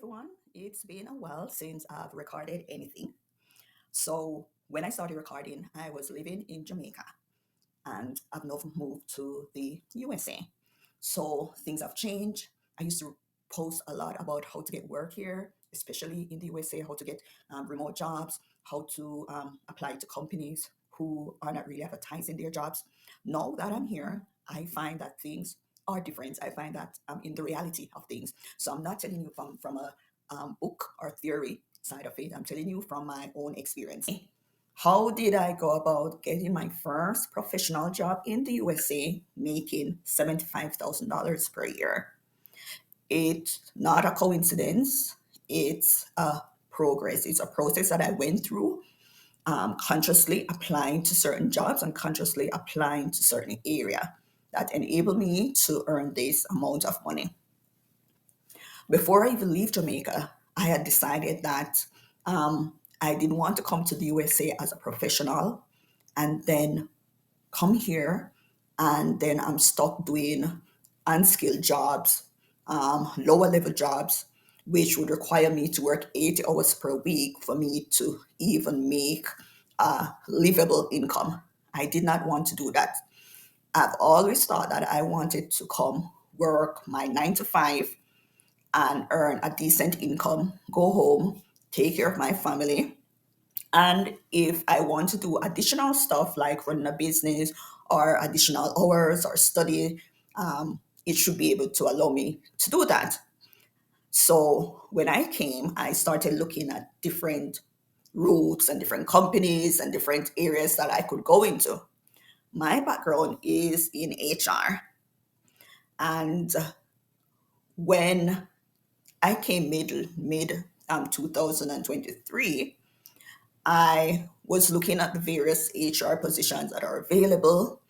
everyone. It's been a while since I've recorded anything. So, when I started recording, I was living in Jamaica and I've now moved to the USA. So, things have changed. I used to post a lot about how to get work here, especially in the USA, how to get remote jobs, how to apply to companies who are not really advertising their jobs. Now that I'm here, I find that things are different. I find that I'm in the reality of things. So I'm not telling you from a book or theory side of it. I'm telling you from my own experience. How did I go about getting my first professional job in the USA making $75,000 per year? It's not a coincidence. It's a progress. It's a process that I went through, consciously applying to certain jobs and consciously applying to certain area that enabled me to earn this amount of money. Before I even leave Jamaica, I had decided that I didn't want to come to the USA as a professional and then come here and then I'm stuck doing unskilled jobs, lower level jobs, which would require me to work 80 hours per week for me to even make a livable income. I did not want to do that. I've always thought that I wanted to come work my 9 to 5 and earn a decent income, go home, take care of my family. And if I want to do additional stuff like running a business or additional hours or study, it should be able to allow me to do that. So when I came, I started looking at different routes and different companies and different areas that I could go into. My background is in HR. And when I came mid 2023, I was looking at the various HR positions that are available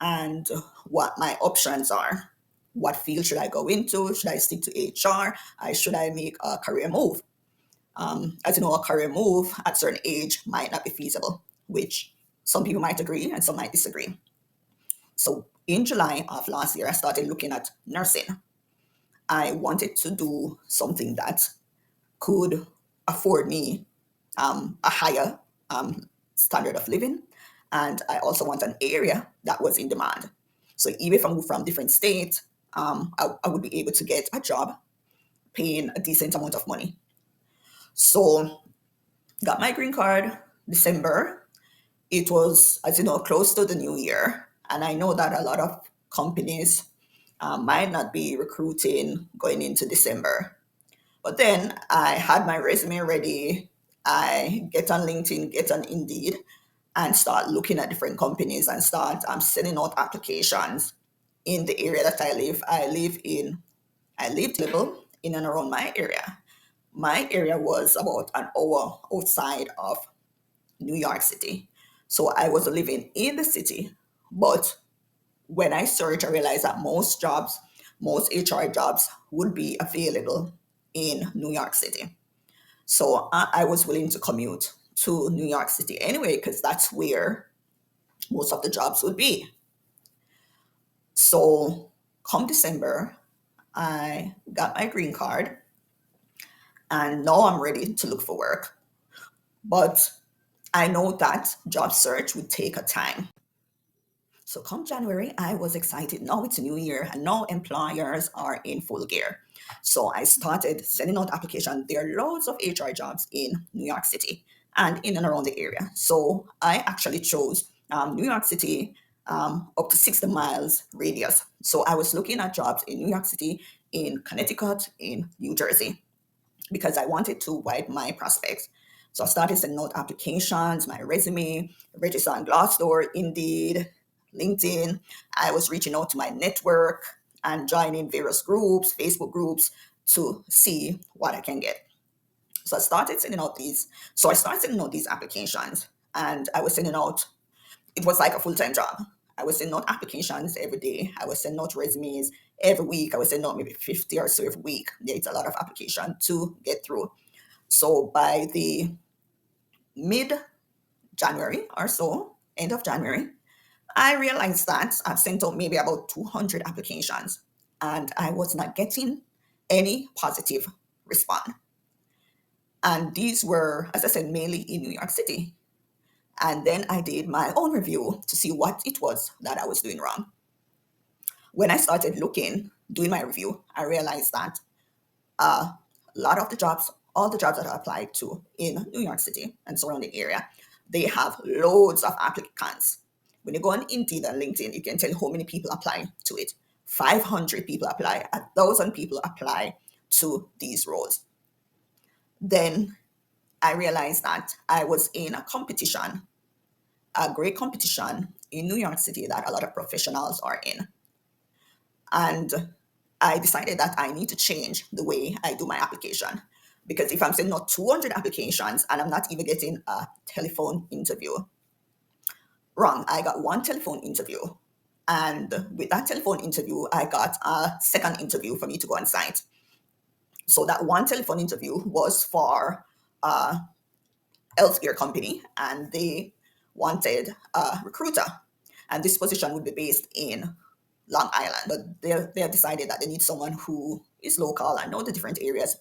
and what my options are. What field should I go into? Should I stick to HR? Should I make a career move? As you know, a career move at a certain age might not be feasible, which some people might agree and some might disagree. So in July of last year, I started looking at nursing. I wanted to do something that could afford me a higher standard of living. And I also want an area that was in demand. So even if I move from different states, I would be able to get a job paying a decent amount of money. So got my green card December. It was, as you know, close to the new year. And I know that a lot of companies might not be recruiting going into December. But then I had my resume ready. I get on LinkedIn, get on Indeed, and start looking at different companies and start sending out applications in the area that I live. I lived little in and around my area. My area was about an hour outside of New York City. So I was living in the city, but when I searched, I realized that most HR jobs would be available in New York City. So I was willing to commute to New York City anyway, because that's where most of the jobs would be. So come December, I got my green card and now I'm ready to look for work. But I know that job search would take a time. So come January, I was excited. Now it's a new year and now employers are in full gear. So I started sending out applications. There are loads of HR jobs in New York City and in and around the area. So I actually chose New York City up to 60 miles radius. So I was looking at jobs in New York City, in Connecticut, in New Jersey, because I wanted to widen my prospects. So I started sending out applications, my resume, register on Glassdoor, Indeed, LinkedIn. I was reaching out to my network and joining various groups, Facebook groups, to see what I can get. So I started sending out these. So I started sending out these applications, and I was sending out. It was like a full-time job. I was sending out applications every day. I was sending out resumes every week. I was sending out maybe 50 or so every week. It's a lot of application to get through. So by the mid January or so, end of January, I realized that I've sent out maybe about 200 applications and I was not getting any positive respond. And these were, as I said, mainly in New York City. And then I did my own review to see what it was that I was doing wrong. When I started doing my review, I realized that a lot of the jobs, all the jobs that I applied to in New York City and surrounding area, they have loads of applicants. When you go on Indeed and LinkedIn, you can tell how many people apply to it. 500 people apply, 1,000 people apply to these roles. Then I realized that I was in a competition, a great competition in New York City that a lot of professionals are in. And I decided that I need to change the way I do my application. Because if I'm sending out 200 applications and I'm not even getting a telephone interview, wrong, I got one telephone interview. And with that telephone interview, I got a second interview for me to go on site. So that one telephone interview was for a healthcare company, and they wanted a recruiter. And this position would be based in Long Island, but they have decided that they need someone who is local and know the different areas.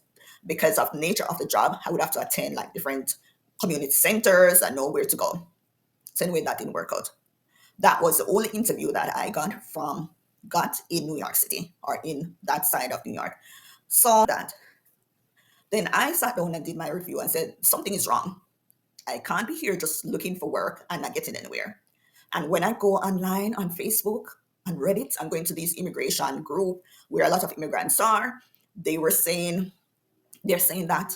Because of the nature of the job, I would have to attend like different community centers and know where to go. So anyway, that didn't work out. That was the only interview that I got in New York City or in that side of New York. So that then I sat down and did my review and said something is wrong. I can't be here just looking for work and not getting anywhere. And when I go online on Facebook and Reddit, I'm going to these immigration group where a lot of immigrants are. They're saying that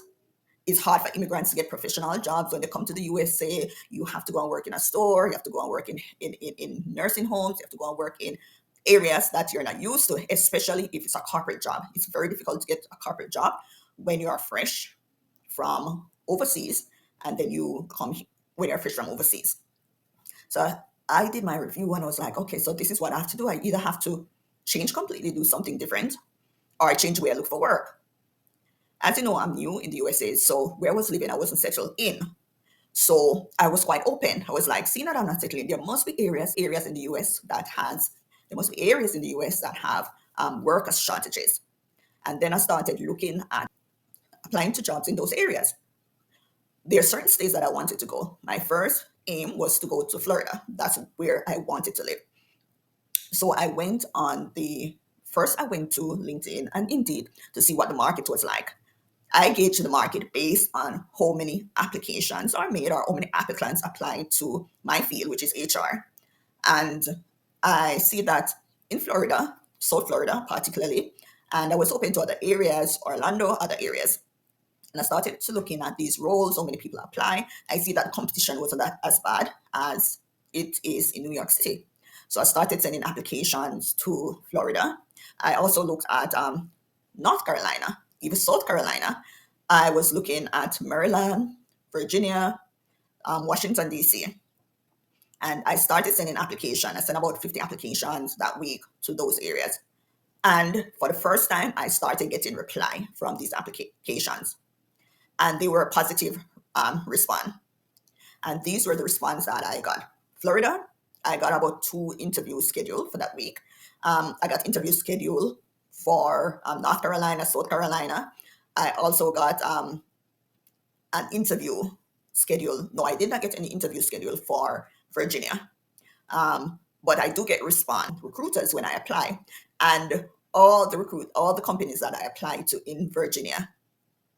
it's hard for immigrants to get professional jobs when they come to the USA. You have to go and work in a store. You have to go and work in nursing homes. You have to go and work in areas that you're not used to, especially if it's a corporate job. It's very difficult to get a corporate job when you are fresh from overseas, and then you come when you're fresh from overseas. So I did my review and I was like, okay, so this is what I have to do. I either have to change completely, do something different, or I change the way I look for work. As you know, I'm new in the USA, so where I was living, I wasn't settled in. So I was quite open. I was like, seeing that I'm not settling, there must be areas in the US there must be areas in the US that have worker shortages. And then I started looking at applying to jobs in those areas. There are certain states that I wanted to go. My first aim was to go to Florida. That's where I wanted to live. So I went I went to LinkedIn and Indeed to see what the market was like. I gauge the market based on how many applications are made or how many applicants apply to my field, which is HR. And I see that in Florida, South Florida particularly, and I was open to other areas, Orlando, other areas. And I started to looking at these roles, how many people apply. I see that competition wasn't that as bad as it is in New York City. So I started sending applications to Florida. I also looked at North Carolina, even South Carolina. I was looking at Maryland, Virginia, Washington, D.C. And I started sending applications. I sent about 50 applications that week to those areas. And for the first time, I started getting reply from these applications. And they were a positive response. And these were the response that I got. Florida, I got about 2 interviews scheduled for that week. I got interviews scheduled for North Carolina, South Carolina. I also got an interview scheduled. No, I did not get any interview scheduled for Virginia. But I do get recruiters when I apply. And all the companies that I applied to in Virginia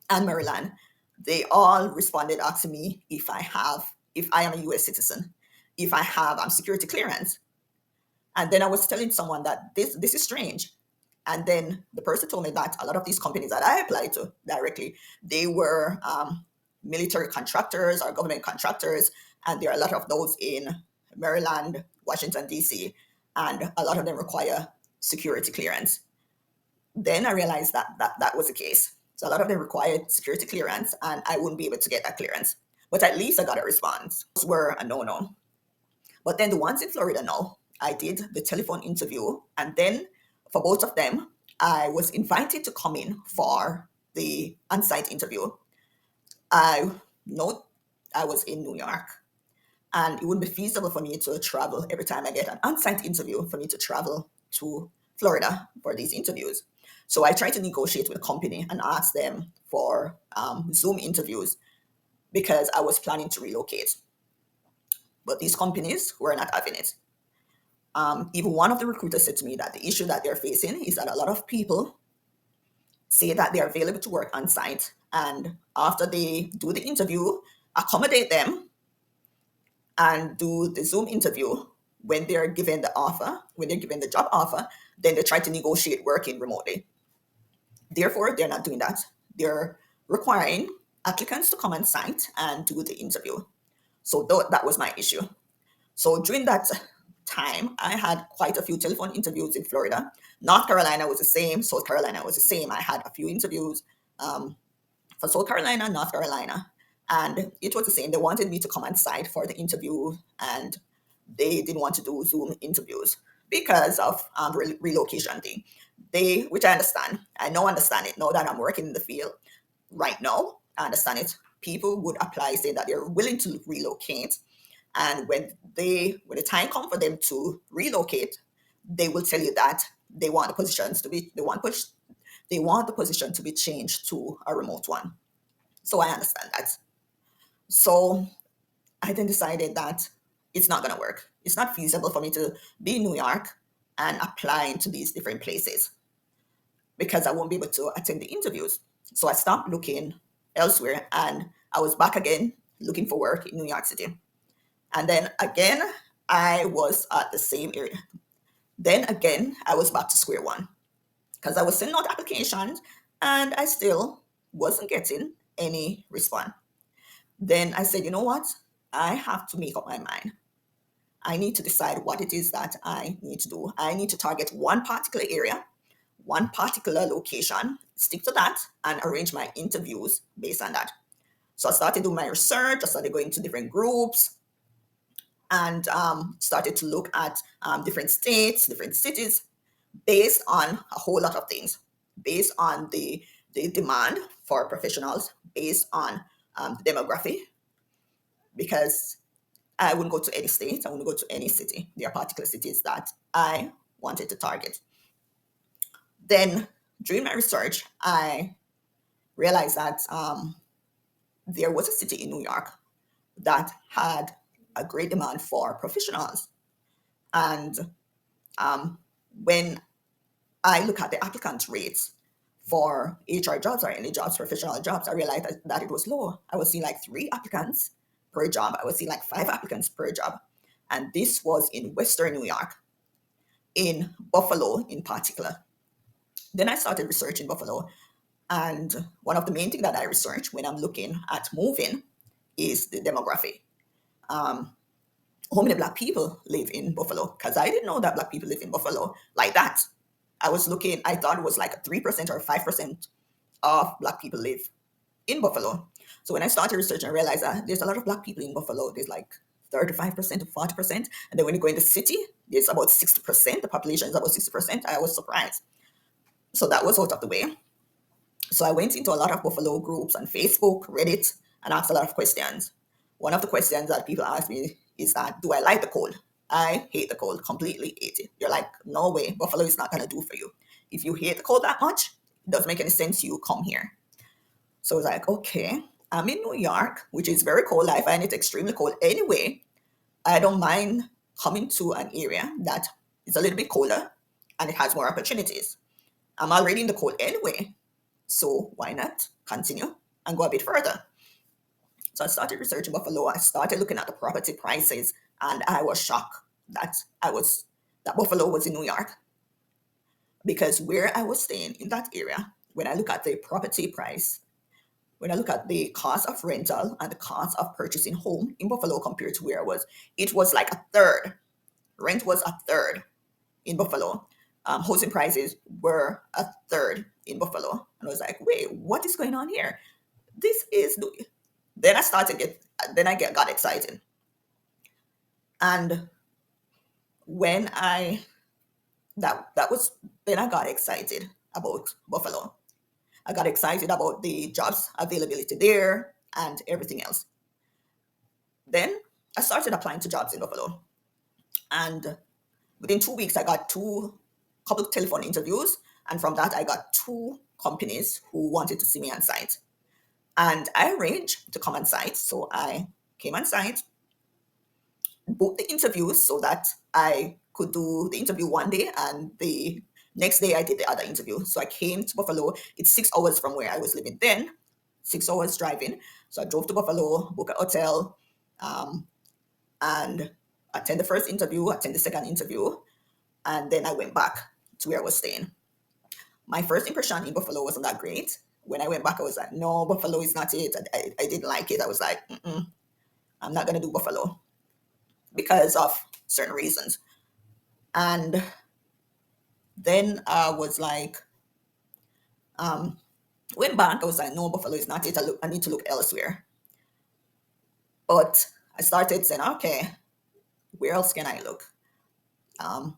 and Maryland, they all responded asking me if I am a US citizen, if I have security clearance. And then I was telling someone that this is strange. And then the person told me that a lot of these companies that I applied to directly, they were military contractors or government contractors. And there are a lot of those in Maryland, Washington, D.C., and a lot of them require security clearance. Then I realized that was the case. So a lot of them required security clearance, and I wouldn't be able to get that clearance. But at least I got a response. Those were a no-no. But then the ones in Florida, no. I did the telephone interview, and then for both of them, I was invited to come in for the on-site interview. I know I was in New York, and it wouldn't be feasible for me to travel every time I get an on-site interview for me to travel to Florida for these interviews. So I tried to negotiate with the company and ask them for Zoom interviews because I was planning to relocate. But these companies were not having it. Even one of the recruiters said to me that the issue that they're facing is that a lot of people say that they're available to work on site, and after they do the interview, accommodate them and do the Zoom interview, when they're given the offer, when they're given the job offer, then they try to negotiate working remotely. Therefore, they're not doing that. They're requiring applicants to come on site and do the interview. So that was my issue. So during that time, I had quite a few telephone interviews in Florida. North Carolina was the same. South Carolina was the same. I had a few interviews um, for South Carolina, North Carolina, and it was the same. They wanted me to come on site for the interview, and they didn't want to do Zoom interviews because of relocation thing. Which I understand. I now understand it now that I'm working in the field right now. I understand it. People would apply saying that they're willing to relocate, and when the time comes for them to relocate, they will tell you that they want the positions to be they want the position to be changed to a remote one. So I understand that. So I then decided that it's not gonna work. It's not feasible for me to be in New York and apply into these different places because I won't be able to attend the interviews. So I stopped looking elsewhere, and I was back again looking for work in New York City. And then again, I was at the same area. Then again, I was back to square one because I was sending out applications and I still wasn't getting any response. Then I said, you know what? I have to make up my mind. I need to decide what it is that I need to do. I need to target one particular area, one particular location, stick to that, and arrange my interviews based on that. So I started doing my research, I started going to different groups, and started to look at different states, different cities, based on a whole lot of things, based on the demand for professionals, based on the demography, because I wouldn't go to any state, I wouldn't go to any city. There are particular cities that I wanted to target. Then during my research, I realized that there was a city in New York that had a great demand for professionals. And um, when I look at the applicant rates for HR jobs or any jobs, professional jobs, I realized that it was low. I was seeing like 3 applicants per job. I was seeing like 5 applicants per job. And this was in Western New York, in Buffalo in particular. Then I started researching Buffalo. And one of the main things that I research when I'm looking at moving is the demography. Um, how many Black people live in Buffalo? Because I didn't know that Black people live in Buffalo like that. I thought it was like a 3% or 5% of Black people live in Buffalo. So when I started researching, I realized that there's a lot of Black people in Buffalo. There's like 35% to 40%. And then when you go in the city, there's about 60%. The population is about 60%. I was surprised. So that was out of the way. So I went into a lot of Buffalo groups on Facebook, Reddit, and asked a lot of questions. One of the questions that people ask me is that, do I like the cold? I hate the cold, completely hate it. You're like, no way, Buffalo is not gonna do for you. If you hate the cold that much, it doesn't make any sense you come here. So I was like, okay, I'm in New York, which is very cold. I find it extremely cold anyway. I don't mind coming to an area that is a little bit colder and it has more opportunities. I'm already in the cold anyway. So why not continue and go a bit further? So I started researching Buffalo. I started looking at the property prices, and I was shocked that that Buffalo was in New York, because where I was staying in that area, when I look at the property price, when I look at the cost of rental and the cost of purchasing home in Buffalo compared to where I was, it was like a third. Rent was a third in Buffalo. Housing prices were a third in Buffalo. And I was like, wait, what is going on here? This is then I started get then I got excited. And when I that was then I got excited about Buffalo. I got excited about the jobs availability there and everything else. Then I started applying to jobs in Buffalo. And within 2 weeks I got two couple of telephone interviews. And from that, I got two companies who wanted to see me on site. And I arranged to come on site. So I came on site, booked the interviews so that I could do the interview one day and the next day I did the other interview. So I came to Buffalo. It's 6 hours from where I was living then, 6 hours driving. So I drove to Buffalo, booked a hotel, um, and attend the first interview, attend the second interview, and then I went back to where I was staying. My first impression in Buffalo wasn't that great. When I went back, I was like, no, Buffalo is not it. I didn't like it. I was like, I'm not going to do Buffalo because of certain reasons. And then I was like, um, went back. I was like, no, Buffalo is not it. I need to look elsewhere. But I started saying, okay, where else can I look? Um,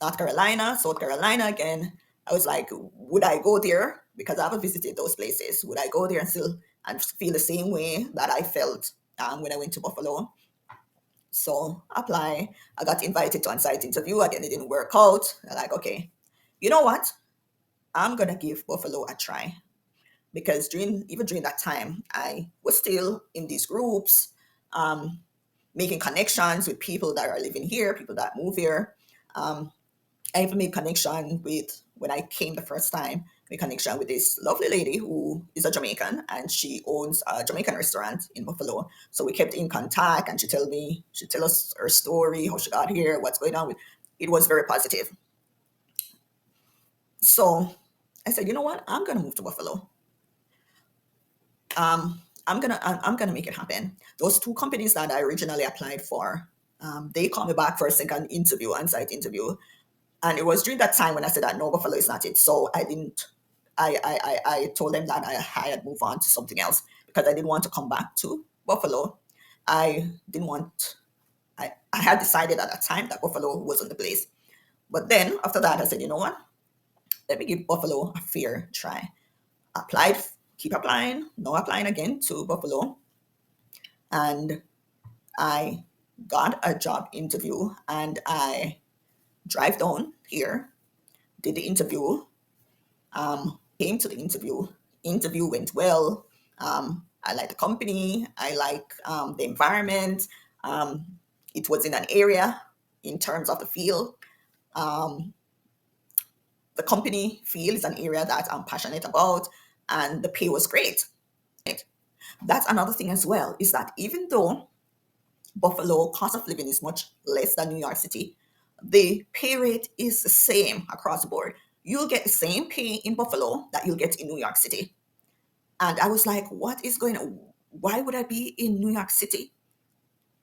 North Carolina, South Carolina again. I was like, would I go there? Because I haven't visited those places. Would I go there and still and feel the same way that I felt when I went to Buffalo? So apply. I got invited to on-site interview. Again, it didn't work out. I'm like, okay, you know what? I'm gonna give Buffalo a try because during that time, I was still in these groups, um, making connections with people that are living here, people that move here. Um, I even made connection with when I came the first time. Made connection with this lovely lady who is a Jamaican and she owns a Jamaican restaurant in Buffalo. So we kept in contact and she tell us her story, how she got here, what's going on with. It was very positive. So I said, you know what? I'm gonna move to Buffalo. I'm gonna make it happen. Those two companies that I originally applied for, they called me back for a second interview, on-site interview, and it was during that time when I said that no, Buffalo is not it. So I didn't. I told them that I had moved on to something else because I didn't want to come back to Buffalo. I didn't want. I had decided at that time that Buffalo wasn't the place. But then after that, I said, you know what? Let me give Buffalo a fair try. Applied, keep applying, no applying again to Buffalo, and I got a job interview, and I drive down here, did the interview, came to the interview. Interview went well. I like the company. I like the environment. Um, it was in an area in terms of the field. Um, the company field is an area that I'm passionate about, and the pay was great. That's another thing as well, is that even though Buffalo cost of living is much less than New York City, the pay rate is the same across the board. You'll get the same pay in Buffalo that you'll get in New York City. And I was like, what is going on? Why would I be in New York City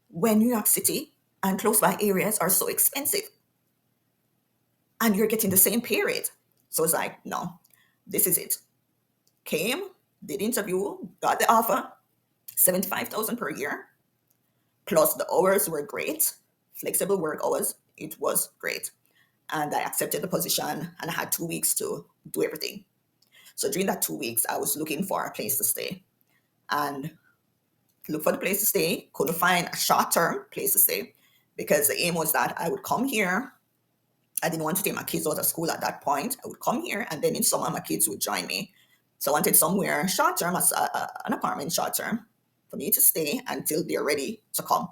when New York City and close by areas are so expensive and you're getting the same pay rate? So it's like, no, this is it. Came, did interview, got the offer, 75,000 per year. Plus the hours were great, flexible work hours. It was great. And I accepted the position and I had 2 weeks to do everything. So during that 2 weeks, I was looking for a place to stay and look for the place to stay. Couldn't find a short-term place to stay because the aim was that I would come here. I didn't want to take my kids out of school at that point. I would come here and then in summer my kids would join me. So I wanted somewhere short-term, an apartment short-term for me to stay until they're ready to come.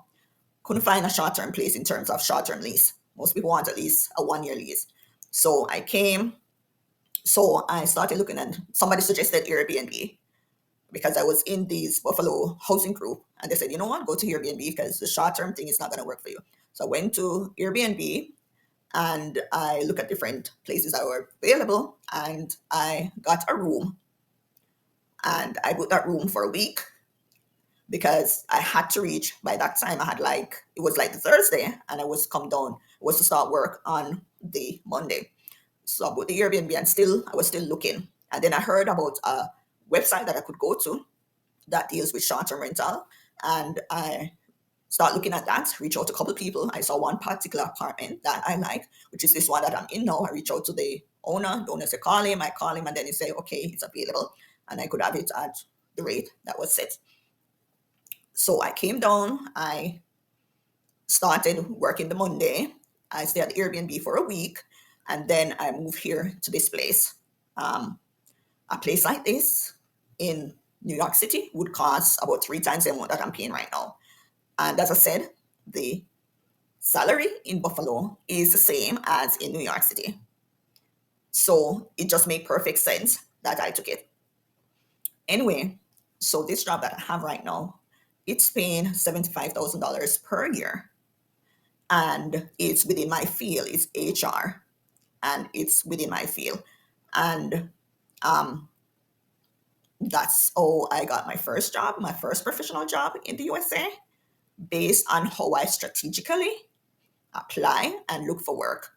Couldn't find a short-term place in terms of short-term lease. Most people want at least a 1 year lease. So I came, so I started looking and somebody suggested Airbnb because I was in this Buffalo housing group and they said, you know what, go to Airbnb because the short-term thing is not going to work for you. So I went to Airbnb and I looked at different places that were available and I got a room and I booked that room for a week because I had to reach by that time. I had like it was like the Thursday, and I was come down. Was to start work on the Monday. So I bought the Airbnb, and still I was still looking. And then I heard about a website that I could go to that deals with short-term rental, and I start looking at that. Reach out to a couple of people. I saw one particular apartment that I like, which is this one that I'm in now. I reach out to the owner. The owner say call him. I call him, and then he say okay, it's available, and I could have it at the rate that was set. So I came down, I started working the Monday. I stayed at Airbnb for a week. And then I moved here to this place. Um, a place like this in New York City would cost about three times the amount that I'm paying right now. And as I said, the salary in Buffalo is the same as in New York City. So it just made perfect sense that I took it. Anyway, so this job that I have right now, it's paying $75,000 per year. And it's within my field, it's HR, and it's within my field. And um, that's how I got my first job, my first professional job in the USA, based on how I strategically apply and look for work.